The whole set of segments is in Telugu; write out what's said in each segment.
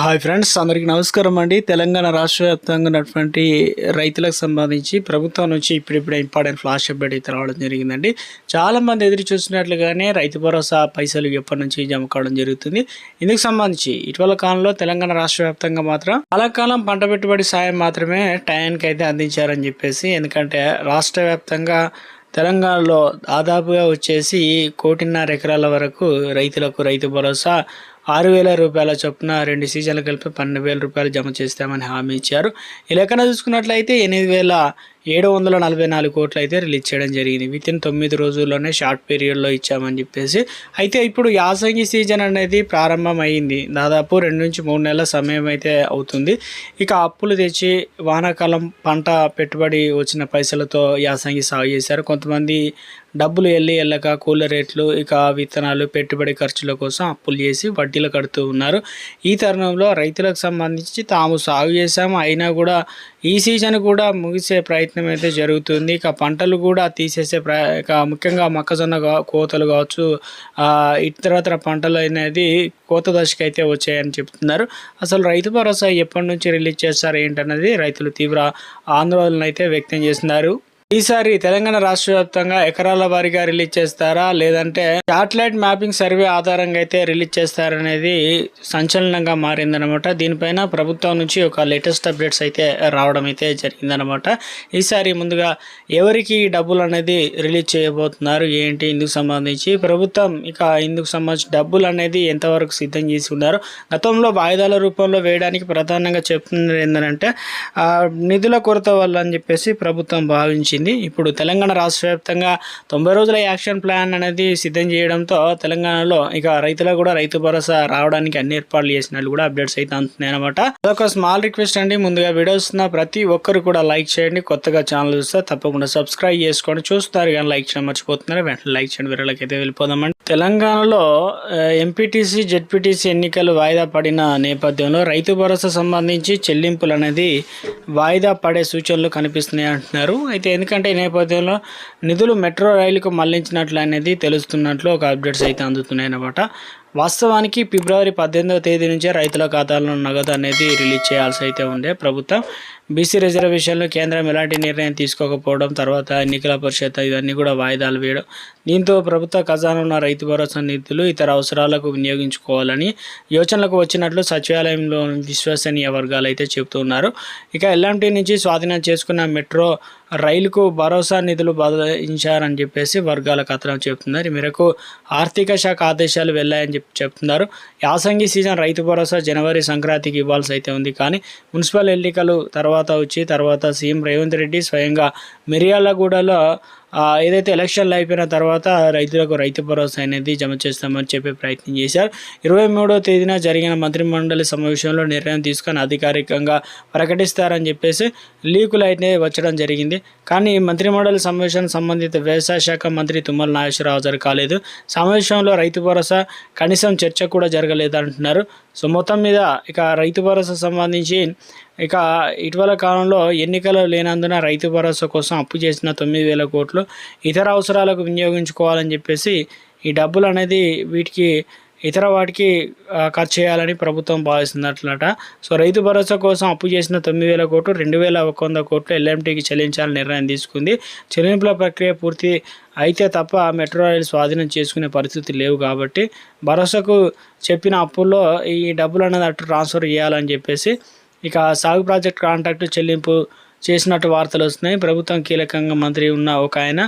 హాయ్ ఫ్రెండ్స్, అందరికీ నమస్కారం అండి. తెలంగాణ రాష్ట్ర వ్యాప్తంగా ఉన్నటువంటి రైతులకు సంబంధించి ప్రభుత్వం నుంచి ఇప్పుడిప్పుడే ఇంపార్టెంట్ ఫ్లాష్ అప్డేట్ అయితే రావడం జరిగిందండి. చాలామంది ఎదురు చూసినట్లుగానే రైతు భరోసా పైసలు ఎప్పటి నుంచి జమ కావడం జరుగుతుంది. ఇందుకు సంబంధించి ఇటీవల కాలంలో తెలంగాణ రాష్ట్ర వ్యాప్తంగా మాత్రం కాలం పంట పెట్టుబడి సాయం మాత్రమే టైంకి అయితే అందించారని చెప్పేసి, ఎందుకంటే రాష్ట్ర వ్యాప్తంగా తెలంగాణలో దాదాపుగా వచ్చేసి 1.5 ఎకరాల వరకు రైతులకు రైతు భరోసా 6,000 రూపాయల చొప్పున 2 సీజన్లు కలిపి 12,000 రూపాయలు జమ చేస్తామని హామీ ఇచ్చారు. ఈ లెక్కన చూసుకున్నట్లయితే 8,744 కోట్లు అయితే రిలీజ్ చేయడం జరిగింది. వితిన్ 9 రోజుల్లోనే షార్ట్ పీరియడ్లో ఇచ్చామని చెప్పేసి. అయితే ఇప్పుడు యాసంగి సీజన్ అనేది ప్రారంభం అయ్యింది. దాదాపు 2 నుంచి 3 నెలల సమయం అయితే అవుతుంది. ఇక అప్పులు తెచ్చి వానాకాలం పంట పెట్టుబడి వచ్చిన పైసలతో యాసంగి సాగు చేశారు. కొంతమంది డబ్బులు వెళ్ళక కూలర్ రేట్లు, ఇక విత్తనాలు, పెట్టుబడి ఖర్చుల కోసం అప్పులు చేసి వడ్డీలు కడుతూ ఉన్నారు. ఈ తరుణంలో రైతులకు సంబంధించి తాము సాగు చేశాము, అయినా కూడా ఈ సీజన్ కూడా ముగిసే ప్రయత్నం అయితే జరుగుతుంది. ఇక పంటలు కూడా తీసేసే ఇక ముఖ్యంగా మొక్కజొన్న కోతలు కావచ్చు, ఇతరత్ర పంటలు అనేది కోత దశకి అయితే వచ్చాయని చెప్తున్నారు. అసలు రైతు భరోసా ఎప్పటి నుంచి రిలీజ్ చేస్తారు ఏంటన్నది రైతులు తీవ్ర ఆందోళన అయితే వ్యక్తం చేస్తున్నారు. ఈసారి తెలంగాణ రాష్ట్ర వ్యాప్తంగా ఎకరాల వారీగా రిలీజ్ చేస్తారా, లేదంటే శాటిలైట్ మ్యాపింగ్ సర్వే ఆధారంగా అయితే రిలీజ్ చేస్తారనేది సంచలనంగా మారిందనమాట. దీనిపైన ప్రభుత్వం నుంచి ఒక లేటెస్ట్ అప్డేట్స్ అయితే రావడం అయితే జరిగిందనమాట. ఈసారి ముందుగా ఎవరికి డబ్బులు అనేది రిలీజ్ చేయబోతున్నారు ఏంటి, ఇందుకు సంబంధించి ప్రభుత్వం ఇక ఇందుకు సంబంధించి డబ్బులు అనేది ఎంతవరకు సిద్ధం చేసి ఉన్నారు. గతంలో వాయిదాల రూపంలో వేయడానికి ప్రధానంగా చెప్తున్నది ఏంటంటే నిధుల కొరత వల్ల అని చెప్పేసి ప్రభుత్వం భావించింది. ఇప్పుడు తెలంగాణ రాష్ట్ర వ్యాప్తంగా 90 రోజుల యాక్షన్ ప్లాన్ అనేది సిద్ధం చేయడంతో తెలంగాణలో ఇక రైతులకు కూడా రైతు భరోసా రావడానికి అన్ని ఏర్పాట్లు చేసినట్లు కూడా అప్డేట్స్ అయితే అందుతున్నాయి అనమాట. అదొక స్మాల్ రిక్వెస్ట్ అండి. ముందుగా వీడియోస్ ప్రతి ఒక్కరు కూడా లైక్ చేయండి. కొత్తగా ఛానల్ చూస్తే తప్పకుండా సబ్స్క్రైబ్ చేసుకోండి. చూస్తారు కానీ లైక్ చేయడం మర్చిపోతున్నారు, వెంటనే లైక్ చేయండి. వీళ్ళకి అయితే వెళ్ళిపోదామండి. తెలంగాణలో ఎంపీటీసీ, జెడ్పీటీసీ ఎన్నికలు వాయిదా పడిన నేపథ్యంలో రైతు భరోసా సంబంధించి చెల్లింపులు అనేది వాయిదా పడే సూచనలు కనిపిస్తున్నాయి అంటున్నారు. అయితే ఎందుకంటే ఈ నేపథ్యంలో నిధులు మెట్రో రైలుకు మళ్లించినట్లు అనేది తెలుస్తున్నట్లు ఒక అప్డేట్స్ అయితే అందుతున్నాయి అన్నమాట. వాస్తవానికి ఫిబ్రవరి 18వ తేదీ నుంచే రైతుల ఖాతాల్లో నగదు అనేది రిలీజ్ చేయాల్సి అయితే ఉండే ప్రభుత్వం. బీసీ రిజర్వేషన్లు కేంద్రం ఎలాంటి నిర్ణయం తీసుకోకపోవడం, తర్వాత ఎన్నికల పరిషత్ ఇవన్నీ కూడా వాయిదాలు వేయడం, దీంతో ప్రభుత్వ ఖజానా ఉన్న రైతు భరోసా నిధులు ఇతర అవసరాలకు వినియోగించుకోవాలని యోచనలకు వచ్చినట్లు సచివాలయంలో విశ్వసనీయ వర్గాలు అయితే చెబుతున్నారు. ఇక ఎల్ఎంటీ నుంచి స్వాధీనం చేసుకున్న మెట్రో రైలుకు భరోసా నిధులు బదిలించారని చెప్పేసి వర్గాల కథనం చెబుతున్నారు. ఈ మేరకు ఆర్థిక శాఖ ఆదేశాలు వెళ్ళాయని చెప్తున్నారు. యాసంగి సీజన్ రైతు భరోసా జనవరి సంక్రాంతికి ఇవ్వాల్సి అయితే ఉంది. కానీ మున్సిపల్ ఎన్నికలు తర్వాత సీఎం రేవంత్ రెడ్డి స్వయంగా మిర్యాలగూడలో ఏదైతే ఎలక్షన్లు అయిపోయిన తర్వాత రైతులకు రైతు భరోసా అనేది జమ చేస్తామని చెప్పే ప్రయత్నం చేశారు. 23వ తేదీన జరిగిన మంత్రిమండలి సమావేశంలో నిర్ణయం తీసుకొని అధికారికంగా ప్రకటిస్తారని చెప్పేసి లీకులు అయితే వచ్చడం జరిగింది. కానీ మంత్రిమండలి సమావేశానికి సంబంధిత వ్యవసాయ శాఖ మంత్రి తుమ్మల నాగేశ్వరరావు హాజరు కాలేదు. సమావేశంలో రైతు భరోసా కనీసం చర్చ కూడా జరగలేదు అంటున్నారు. సో మొత్తం మీద ఇక రైతు భరోసా సంబంధించి ఇక ఇటీవల కాలంలో ఎన్నికలు లేనందున రైతు భరోసా కోసం అప్పు చేసిన 9,000 కోట్లు ఇతర అవసరాలకు వినియోగించుకోవాలని చెప్పేసి ఈ డబ్బులు అనేది ఇతర వాటికి ఖర్చు చేయాలని ప్రభుత్వం భావిస్తున్నట్లట. సో రైతు భరోసా కోసం అప్పు చేసిన 9,000 కోట్లు 2,100 కోట్లు ఎల్ఎంటీకి చెల్లించాలని నిర్ణయం తీసుకుంది. చెల్లింపుల ప్రక్రియ పూర్తి అయితే తప్ప మెట్రో రైలు స్వాధీనం చేసుకునే పరిస్థితి లేవు కాబట్టి భరోసాకు చెప్పిన అప్పుల్లో ఈ డబ్బులు అనేది అటు ట్రాన్స్ఫర్ చేయాలని చెప్పేసి ఇక సాగు ప్రాజెక్ట్ కాంట్రాక్టు చెల్లింపు చేసినట్టు వార్తలు వస్తున్నాయి. ప్రభుత్వం కీలకంగా మంత్రి ఉన్న ఒక ఆయన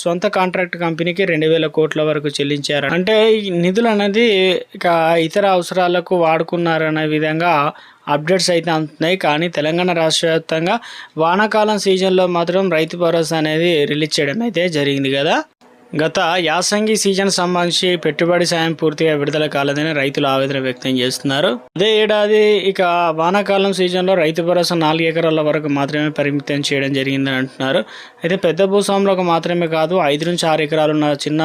సొంత కాంట్రాక్ట్ కంపెనీకి 2,000 కోట్ల వరకు చెల్లించారు. అంటే ఈ నిధులు అనేది ఇక ఇతర అవసరాలకు వాడుకున్నారనే విధంగా అప్డేట్స్ అయితే అందుతున్నాయి. కానీ తెలంగాణ రాష్ట్ర వ్యాప్తంగా వానాకాలం సీజన్లో మాత్రం రైతు భరోసా అనేది రిలీజ్ చేయడం అయితే జరిగింది కదా. గత యాసంగి సీజన్ సంబంధించి పెట్టుబడి సాయం పూర్తిగా విడుదల కాలేదని రైతులు ఆవేదన వ్యక్తం చేస్తున్నారు. అదే ఏడాది ఇక వానాకాలం సీజన్లో రైతు భరోసా 4 ఎకరాల వరకు మాత్రమే పరిమితం చేయడం జరిగిందని అంటున్నారు. అయితే పెద్ద భూస్వాములకు మాత్రమే కాదు 5 నుంచి 6 ఎకరాలు ఉన్న చిన్న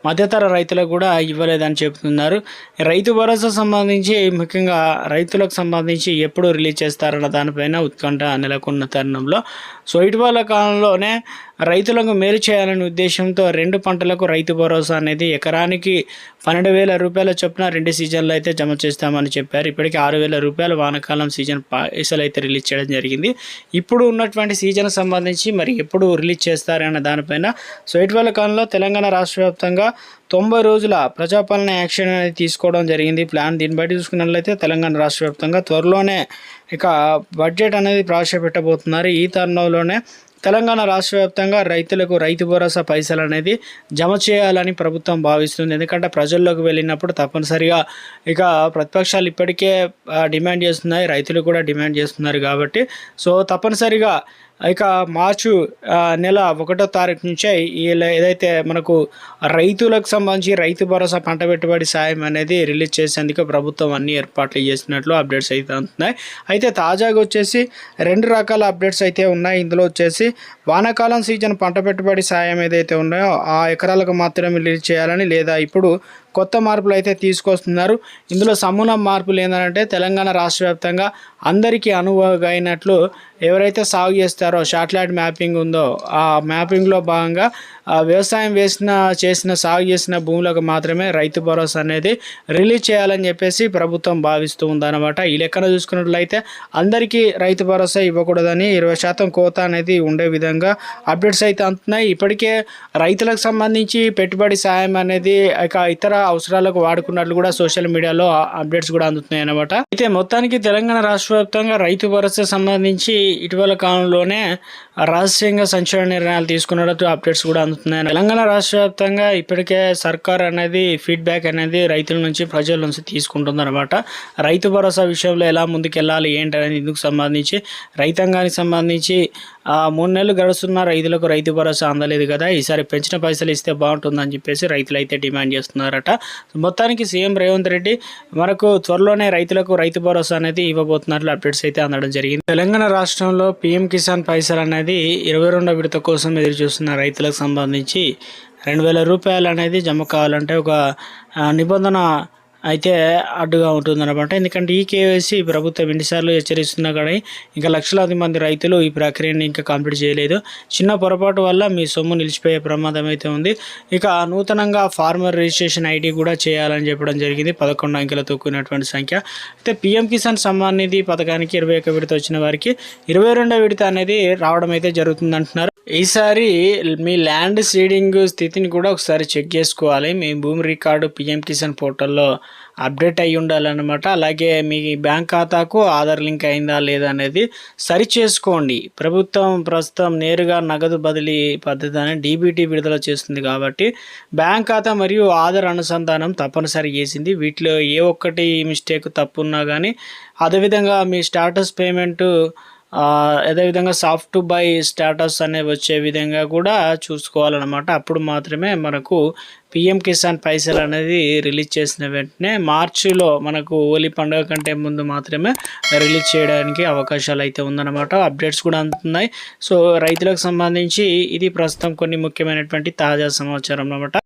మధ్యతర రైతులకు కూడా ఇవ్వలేదని చెబుతున్నారు. రైతు భరోసా సంబంధించి ముఖ్యంగా రైతులకు సంబంధించి ఎప్పుడు రిలీజ్ చేస్తారన్న దానిపైన ఉత్కంఠ నెలకొన్న తరుణంలో సో ఇటీవల కాలంలోనే రైతులకు మేలు చేయాలనే ఉద్దేశంతో 2 పంటలకు రైతు భరోసా అనేది ఎకరానికి 12,000 రూపాయల చొప్పున 2 సీజన్లు అయితే జమ చేస్తామని చెప్పారు. ఇప్పటికీ 6,000 రూపాయలు వానాకాలం సీజన్ పైసలు అయితే రిలీజ్ చేయడం జరిగింది. ఇప్పుడు ఉన్నటువంటి సీజన్ సంబంధించి మరి ఎప్పుడు రిలీజ్ చేస్తారన్న దానిపైన సో ఇటీవల కాలంలో తెలంగాణ రాష్ట్ర వ్యాప్తంగా 90 రోజుల ప్రజాపాలన యాక్షన్ అనేది తీసుకోవడం జరిగింది ప్లాన్. దీన్ని బట్టి చూసుకున్నట్లయితే తెలంగాణ రాష్ట్ర వ్యాప్తంగా త్వరలోనే ఇక బడ్జెట్ అనేది ప్రవేశపెట్టబోతున్నారు. ఈ తరుణంలోనే తెలంగాణ రాష్ట్ర వ్యాప్తంగా రైతులకు రైతు భరోసా పైసలు అనేది జమ చేయాలని ప్రభుత్వం భావిస్తుంది. ఎందుకంటే ప్రజల్లోకి వెళ్ళినప్పుడు తప్పనిసరిగా ఇక ప్రతిపక్షాలు ఇప్పటికే డిమాండ్ చేస్తున్నాయి, రైతులు కూడా డిమాండ్ చేస్తున్నారు కాబట్టి సో తప్పనిసరిగా ఇక మార్చి నెల 1వ తారీఖు నుంచే ఏదైతే మనకు రైతులకు సంబంధించి రైతు భరోసా పంట పెట్టుబడి సాయం అనేది రిలీజ్ చేసేందుకు ప్రభుత్వం అన్ని ఏర్పాట్లు చేసినట్లు అప్డేట్స్ అయితే అందుతున్నాయి. అయితే తాజాగా వచ్చేసి 2 రకాల అప్డేట్స్ అయితే ఉన్నాయి. ఇందులో వచ్చేసి వానాకాలం సీజన్ పంట పెట్టుబడి సాయం ఏదైతే ఉన్నాయో ఆ ఎకరాలకు మాత్రమే రిలీజ్ చేయాలని, లేదా ఇప్పుడు కొత్త మార్పులు అయితే తీసుకొస్తున్నారు. ఇందులో సమూల మార్పులు ఏంటంటే తెలంగాణ రాష్ట్ర వ్యాప్తంగా అందరికీ అనువుగా అయినట్లు ఎవరైతే సాగు చేస్తారో శాటిలైట్ మ్యాపింగ్ ఉందో ఆ మ్యాపింగ్లో భాగంగా వ్యవసాయం చేసిన సాగు చేసిన భూములకు మాత్రమే రైతు భరోసా అనేది రిలీజ్ చేయాలని చెప్పేసి ప్రభుత్వం భావిస్తూ ఉందన్నమాట. ఈ లెక్కన చూసుకున్నట్లయితే అందరికీ రైతు భరోసా ఇవ్వకూడదని 20% కోత అనేది ఉండే విధంగా అప్డేట్స్ అయితే అందుతున్నాయి. ఇప్పటికే రైతులకు సంబంధించి పెట్టుబడి సాయం అనేది ఇక ఇతర అవసరాలకు వాడుకున్నట్లు కూడా సోషల్ మీడియాలో అప్డేట్స్ కూడా అందుతున్నాయి అన్నమాట. అయితే మొత్తానికి తెలంగాణ రాష్ట్ర వ్యాప్తంగా రైతు భరోసా సంబంధించి ఇటీవల కాలంలోనే రహస్యంగా సంచలన నిర్ణయాలు తీసుకున్నట్టు అప్డేట్స్ కూడా అందుతున్నాయి. తెలంగాణ రాష్ట్ర వ్యాప్తంగా ఇప్పటికే సర్కార్ అనేది ఫీడ్బ్యాక్ అనేది రైతుల నుంచి ప్రజల నుంచి తీసుకుంటుంది అనమాట. రైతు భరోసా విషయంలో ఎలా ముందుకెళ్ళాలి ఏంటనేది ఇందుకు సంబంధించి రైతాంగానికి సంబంధించి 3 నెలలు గడుస్తున్న రైతులకు రైతు భరోసా అందలేదు కదా, ఈసారి పెంచిన పైసలు ఇస్తే బాగుంటుందని చెప్పేసి రైతులు అయితే డిమాండ్ చేస్తున్నారట. మొత్తానికి సీఎం రేవంత్ రెడ్డి మనకు త్వరలోనే రైతులకు రైతు భరోసా అనేది ఇవ్వబోతున్నట్లు అప్డేట్స్ అయితే అందడం జరిగింది. తెలంగాణ రాష్ట్రంలో పీఎం కిసాన్ పైసలు అనేది 22వ విడత కోసం ఎదురు చూస్తున్న రైతులకు సంబంధించి 2,000 రూపాయలు అనేది జమ కావాలంటే ఒక నిబంధన అయితే అడ్డుగా ఉంటుందన్నమాట. ఎందుకంటే ఈ కేవైసీ ప్రభుత్వం ఎన్నిసార్లు హెచ్చరిస్తున్నా కానీ ఇంకా లక్షలాది మంది రైతులు ఈ ప్రక్రియని ఇంకా కంప్లీట్ చేయలేదు. చిన్న పొరపాటు వల్ల మీ సొమ్ము నిలిచిపోయే ప్రమాదం అయితే ఉంది. ఇక నూతనంగా ఫార్మర్ రిజిస్ట్రేషన్ ఐడి కూడా చేయాలని చెప్పడం జరిగింది. 11 అంకెలతో కూడినటువంటి సంఖ్య. అయితే పీఎం కిసాన్ సమ్మాన్ నిధి పథకానికి 21 విడత వచ్చిన వారికి 22వ విడత అనేది రావడం అయితే జరుగుతుంది అంటున్నారు. ఈసారి మీ ల్యాండ్ సీడింగ్ స్థితిని కూడా ఒకసారి చెక్ చేసుకోవాలి. మీ భూమి రికార్డు పీఎం కిసాన్ పోర్టల్లో అప్డేట్ అయ్యి ఉండాలన్నమాట. అలాగే మీ బ్యాంక్ ఖాతాకు ఆధార్ లింక్ అయిందా లేదా అనేది సరి చేసుకోండి. ప్రభుత్వం ప్రస్తుతం నేరుగా నగదు బదిలీ పద్ధతిని డీబీటీ విడుదల చేస్తుంది కాబట్టి బ్యాంక్ ఖాతా మరియు ఆధార్ అనుసంధానం తప్పనిసరి చేసింది. వీటిలో ఏ ఒక్కటి మిస్టేక్ తప్పు ఉన్నా కానీ అదేవిధంగా మీ స్టాటస్ పేమెంటు అదేవిధంగా సాఫ్ట్ బై స్టేటస్ అనేవి వచ్చే విధంగా కూడా చూసుకోవాలన్నమాట. అప్పుడు మాత్రమే మనకు పీఎం కిసాన్ పైసలు అనేది రిలీజ్ చేసిన వెంటనే మార్చిలో మనకు హోలీ పండుగ కంటే ముందు మాత్రమే రిలీజ్ చేయడానికి అవకాశాలు అయితే ఉందన్నమాట. అప్డేట్స్ కూడా అందుతున్నాయి. సో రైతులకు సంబంధించి ఇది ప్రస్తుతం కొన్ని ముఖ్యమైనటువంటి తాజా సమాచారం అన్నమాట.